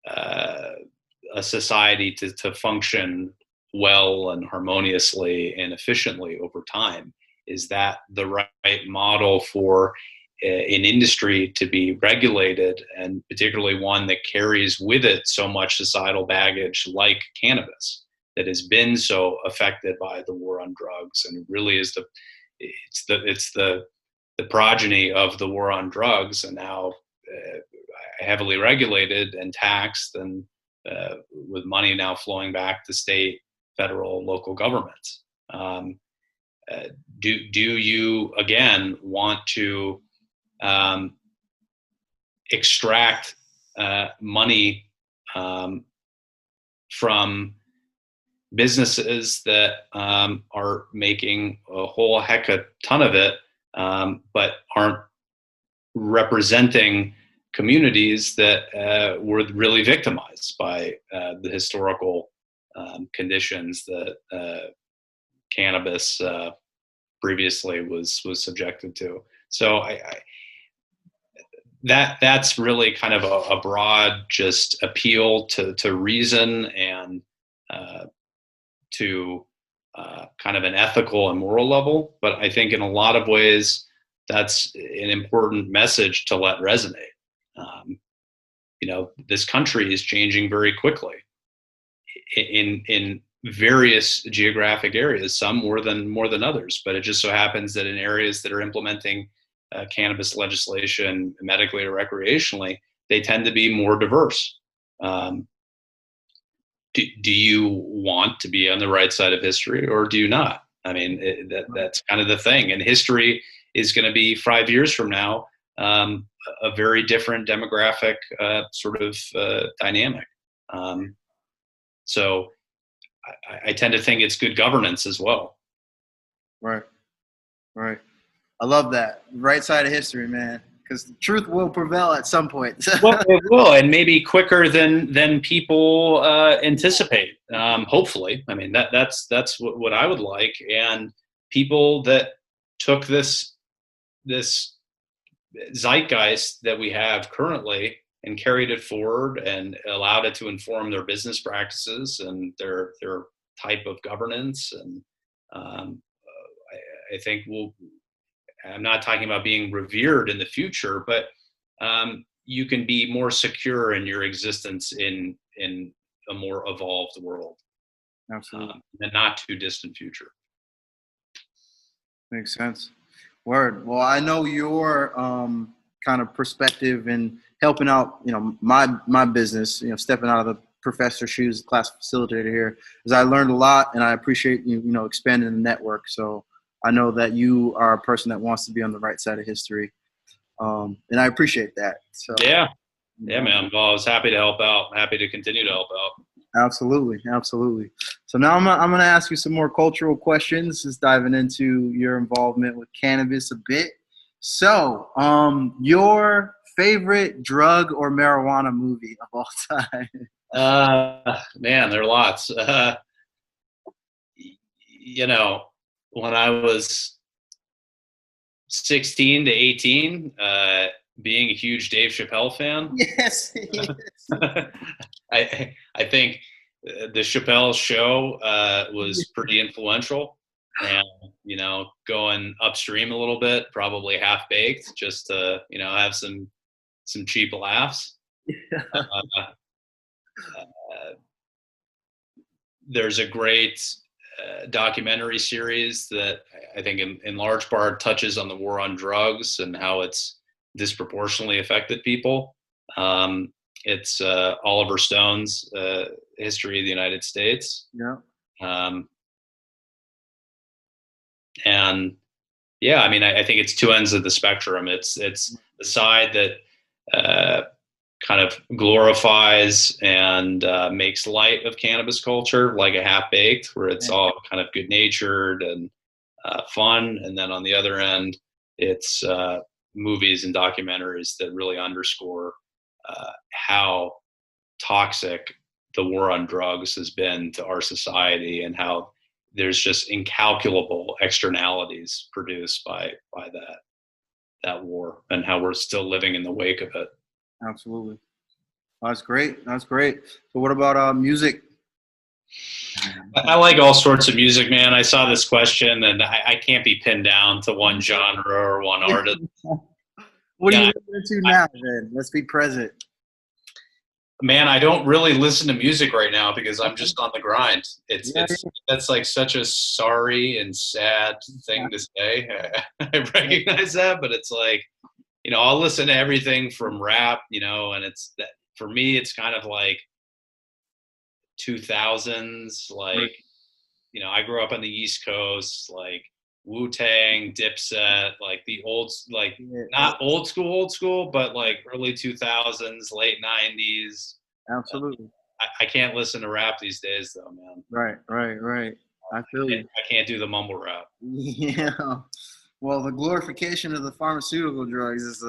a society to function well and harmoniously and efficiently over time? Is that the right model for an industry to be regulated, and particularly one that carries with it so much societal baggage like cannabis, that has been so affected by the war on drugs, and really is the progeny of the war on drugs, and now heavily regulated and taxed, and with money now flowing back to state, federal, local governments. Do you again want to extract money from businesses that are making a whole heck of a ton of it, but aren't representing communities that were really victimized by the historical conditions that cannabis previously was subjected to? So that's really kind of a broad just appeal to reason and to kind of an ethical and moral level. But I think in a lot of ways, that's an important message to let resonate. This country is changing very quickly in various geographic areas, some more than others. But it just so happens that in areas that are implementing cannabis legislation medically or recreationally, they tend to be more diverse. Do you want to be on the right side of history, or do you not? I mean, that's kind of the thing. And history is going to be 5 years from now a very different demographic sort of dynamic. So I tend to think it's good governance as well. Right. I love that. Right side of history, man. Because the truth will prevail at some point. Well, it will, and maybe quicker than people anticipate. Hopefully, I mean that's what I would like. And people that took this zeitgeist that we have currently and carried it forward and allowed it to inform their business practices and their type of governance. And I think I'm not talking about being revered in the future, but you can be more secure in your existence in a more evolved world. Absolutely. In a not too distant future. Makes sense. Word. Well, I know your kind of perspective in helping out, my business, stepping out of the professor shoes, class facilitator here, is I learned a lot, and I appreciate you expanding the network. So I know that you are a person that wants to be on the right side of history, and I appreciate that. So yeah, man. Well, I was happy to help out. Happy to continue to help out. Absolutely. So now I'm gonna ask you some more cultural questions, just diving into your involvement with cannabis a bit. So, your favorite drug or marijuana movie of all time? Man, there are lots. When I was 16 to 18, being a huge Dave Chappelle fan. Yes. I think the Chappelle show was pretty influential, and going upstream a little bit, probably half baked, just to have some cheap laughs. There's a great documentary series that I think in large part touches on the war on drugs and how it's disproportionately affected people. It's Oliver Stone's History of the United States. Yeah. And yeah, I mean, I think it's two ends of the spectrum. It's the side that kind of glorifies and makes light of cannabis culture, like a half baked, where it's all kind of good natured and fun. And then on the other end, it's movies and documentaries that really underscore how toxic the war on drugs has been to our society, and how there's just incalculable externalities produced by that war, and how we're still living in the wake of it. Absolutely. That's great. That's great. So what about music? I like all sorts of music, man. I saw this question, and I can't be pinned down to one genre or one artist. What are you listening to now, then? Let's be present. Man, I don't really listen to music right now because I'm just on the grind. That's like such a sorry and sad thing to say. I recognize that, but it's like, I'll listen to everything from rap, and it's that for me, it's kind of like 2000s, like, I grew up on the East Coast, like Wu-Tang, Dipset, like the old, like not old school, but like early 2000s, late 90s. Absolutely. I can't listen to rap these days, though, man. Right. I feel you. I can't do the mumble rap. Yeah. Well, the glorification of the pharmaceutical drugs is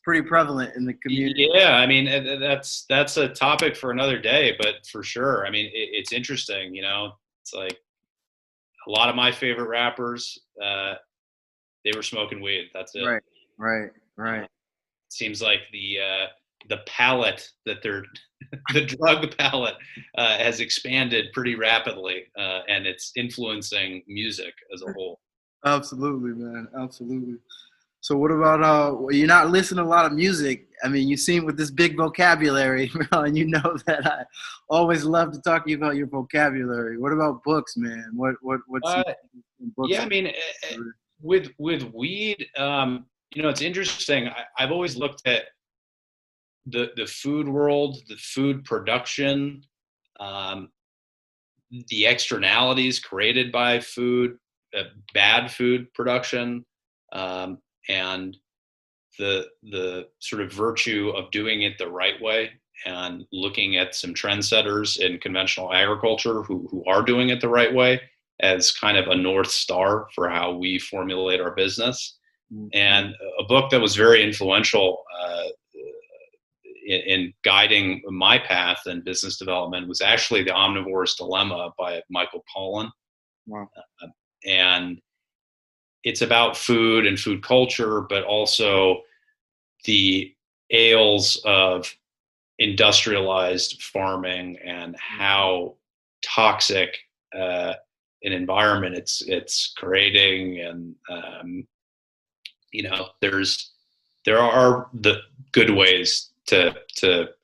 pretty prevalent in the community. Yeah, I mean, that's a topic for another day, but for sure, I mean, it's interesting. It's like a lot of my favorite rappers, they were smoking weed. That's it. Right. Seems like the palette that they're the drug palette has expanded pretty rapidly, and it's influencing music as a whole. Absolutely, man. Absolutely. So what about you're not listening to a lot of music. I mean, you seem with this big vocabulary, and you know that I always love to talk to you about your vocabulary. What about books, man? What's books? Yeah, I mean, with weed, it's interesting. I've always looked at the food world, the food production, the externalities created by food, bad food production, and the sort of virtue of doing it the right way, and looking at some trendsetters in conventional agriculture who are doing it the right way as kind of a North Star for how we formulate our business. Mm-hmm. And a book that was very influential in guiding my path in business development was actually The Omnivore's Dilemma by Michael Pollan. Wow. And it's about food and food culture, but also the ails of industrialized farming and how toxic an environment it's creating. And there are the good ways to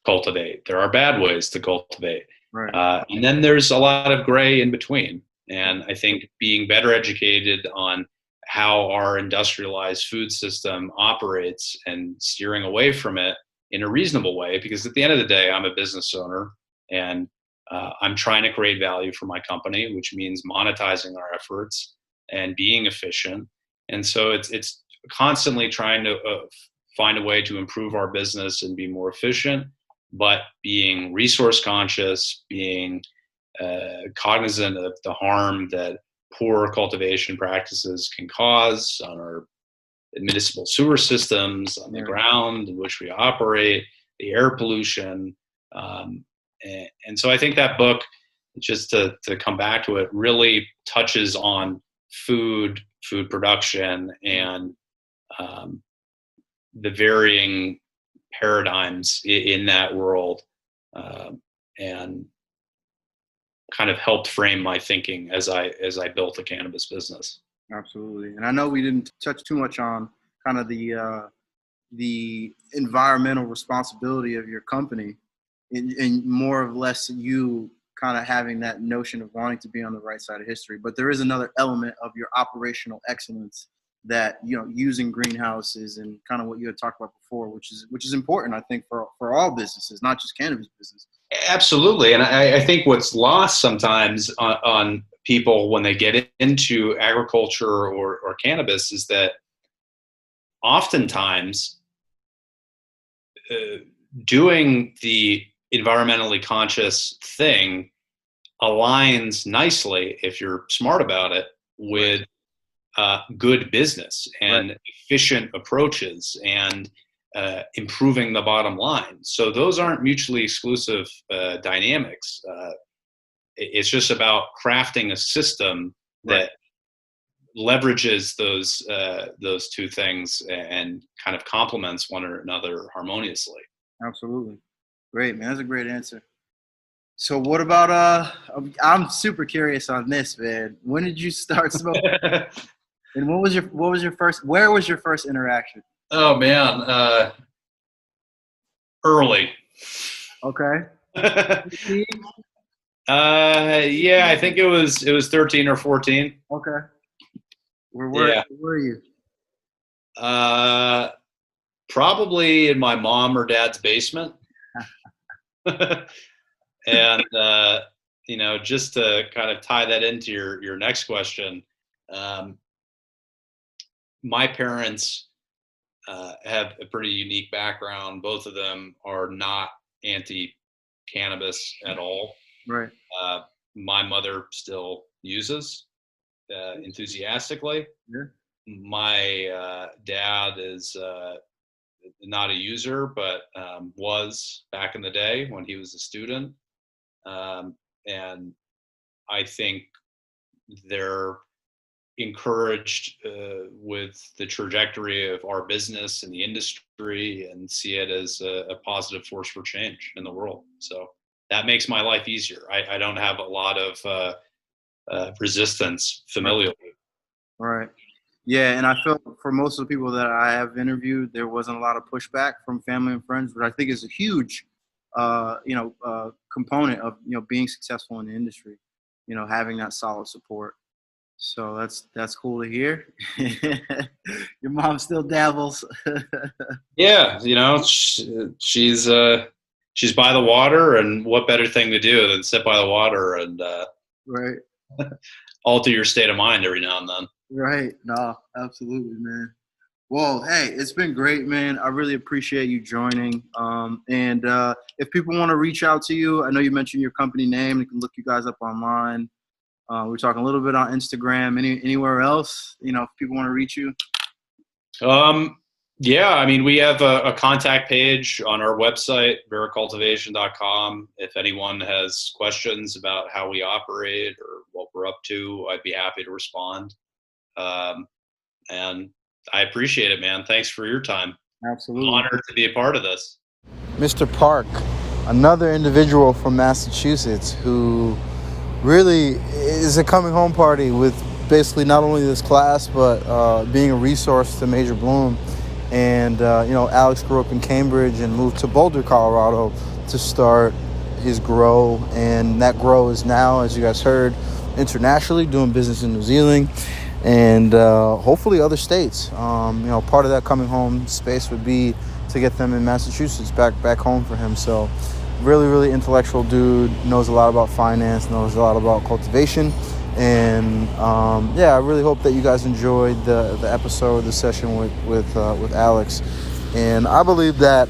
cultivate. There are bad ways to cultivate. Right. And then there's a lot of gray in between. And I think being better educated on how our industrialized food system operates and steering away from it in a reasonable way, because at the end of the day, I'm a business owner, and I'm trying to create value for my company, which means monetizing our efforts and being efficient. And so it's constantly trying to find a way to improve our business and be more efficient, but being resource conscious, being cognizant of the harm that poor cultivation practices can cause on our municipal sewer systems, on the ground in which we operate, the air pollution. And so I think that book, just to come back to it, really touches on food production, and the varying paradigms in that world, and kind of helped frame my thinking as I built a cannabis business. Absolutely. And I know we didn't touch too much on kind of the environmental responsibility of your company, and more or less you kind of having that notion of wanting to be on the right side of history. But there is another element of your operational excellence that, using greenhouses and kind of what you had talked about before, which is important, I think, for all businesses, not just cannabis business. Absolutely. And I think what's lost sometimes on people when they get into agriculture or cannabis is that oftentimes doing the environmentally conscious thing aligns nicely, if you're smart about it, with good business and efficient approaches and improving the bottom line. So those aren't mutually exclusive dynamics. It's just about crafting a system that leverages those two things and kind of complements one another harmoniously. Absolutely. Great, man. That's a great answer. So what about I'm super curious on this, man. When did you start smoking? And where was your first interaction? Oh man, early. Okay. Yeah, I think it was 13 or 14. Okay. Where were you? Probably in my mom or dad's basement. And just to kind of tie that into your next question, my parents have a pretty unique background. Both of them are not anti-cannabis at all. Right. My mother still uses enthusiastically. Yeah. My dad is not a user, but was back in the day when he was a student. And I think they're encouraged with the trajectory of our business and the industry and see it as a positive force for change in the world. So that makes my life easier. I don't have a lot of resistance familially. Right. Yeah, and I feel for most of the people that I have interviewed, there wasn't a lot of pushback from family and friends, which I think is a huge, component of being successful in the industry. Having that solid support. So that's cool to hear. Your mom still dabbles. Yeah, she's by the water, and what better thing to do than sit by the water and right. alter your state of mind every now and then. Right. No, absolutely, man. Well, hey, it's been great, man. I really appreciate you joining. And if people want to reach out to you, I know you mentioned your company name. They can look you guys up online. We're talking a little bit on Instagram. Anywhere else, if people want to reach you? Yeah, I mean, we have a contact page on our website, veracultivation.com. If anyone has questions about how we operate or what we're up to, I'd be happy to respond. And I appreciate it, man. Thanks for your time. Absolutely. I'm honored to be a part of this. Mr. Park, another individual from Massachusetts who really is a coming home party with basically not only this class, but being a resource to Major Bloom. And, Alex grew up in Cambridge and moved to Boulder, Colorado to start his grow. And that grow is now, as you guys heard, internationally doing business in New Zealand and hopefully other states. Part of that coming home space would be to get them in Massachusetts back home for him. So really, really intellectual dude, knows a lot about finance, knows a lot about cultivation. And I really hope that you guys enjoyed the episode, the session with Alex. And I believe that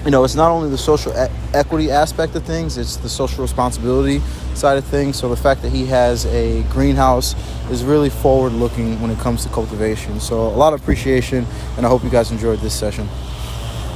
it's not only the social equity aspect of things, it's the social responsibility side of things. So the fact that he has a greenhouse is really forward looking when it comes to cultivation. So a lot of appreciation, and I hope you guys enjoyed this session.